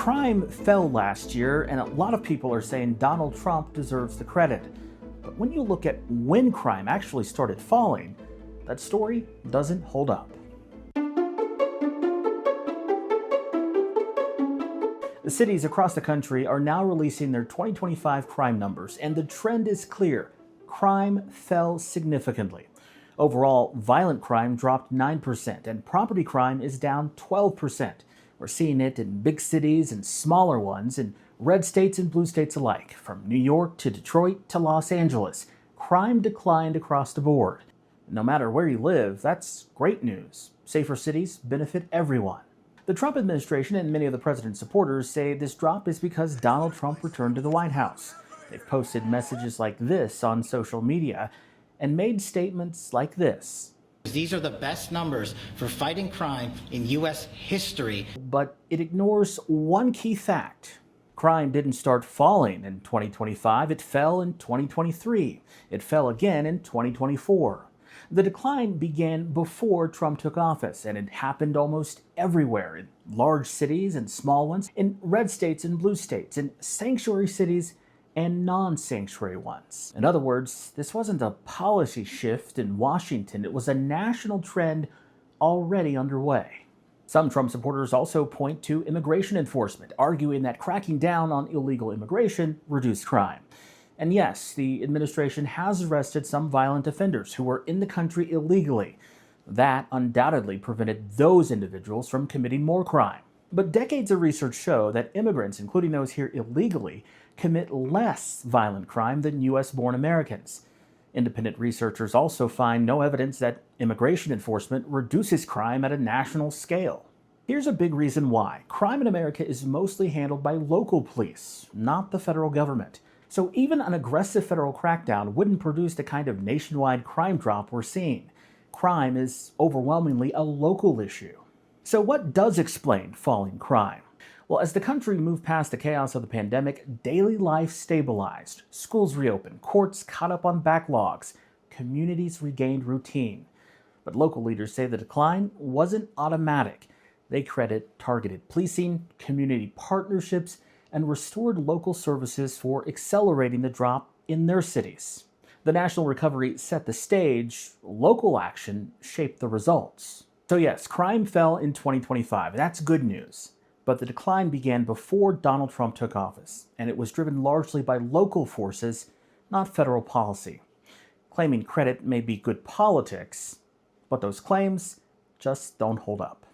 Crime fell last year, and a lot of people are saying Donald Trump deserves the credit. But when you look at when crime actually started falling, that story doesn't hold up. The cities across the country are now releasing their 2025 crime numbers, and the trend is clear. Crime fell significantly. Overall, violent crime dropped 9%, and property crime is down 12%. We're seeing it in big cities and smaller ones, in red states and blue states alike. From New York to Detroit to Los Angeles, crime declined across the board. No matter where you live, that's great news. Safer cities benefit everyone. The Trump administration and many of the president's supporters say this drop is because Donald Trump returned to the White House. They've posted messages like this on social media and made statements like this. These are the best numbers for fighting crime in U.S. history. But it ignores one key fact. Crime didn't start falling in 2025, it fell in 2023. It fell again in 2024. The decline began before Trump took office, and it happened almost everywhere, in large cities and small ones, in red states and blue states, in sanctuary cities and non-sanctuary ones. In other words, this wasn't a policy shift in Washington, it was a national trend already underway. Some Trump supporters also point to immigration enforcement, arguing that cracking down on illegal immigration reduced crime. And yes, the administration has arrested some violent offenders who were in the country illegally. That undoubtedly prevented those individuals from committing more crime. But decades of research show that immigrants, including those here illegally, commit less violent crime than U.S.-born Americans. Independent researchers also find no evidence that immigration enforcement reduces crime at a national scale. Here's a big reason why. Crime in America is mostly handled by local police, not the federal government. So even an aggressive federal crackdown wouldn't produce the kind of nationwide crime drop we're seeing. Crime is overwhelmingly a local issue. So what does explain falling crime? Well, as the country moved past the chaos of the pandemic, daily life stabilized, schools reopened, courts caught up on backlogs, communities regained routine. But local leaders say the decline wasn't automatic. They credit targeted policing, community partnerships, and restored local services for accelerating the drop in their cities. The national recovery set the stage, local action shaped the results. So yes, crime fell in 2025. That's good news. But the decline began before Donald Trump took office, and it was driven largely by local forces, not federal policy. Claiming credit may be good politics, but those claims just don't hold up.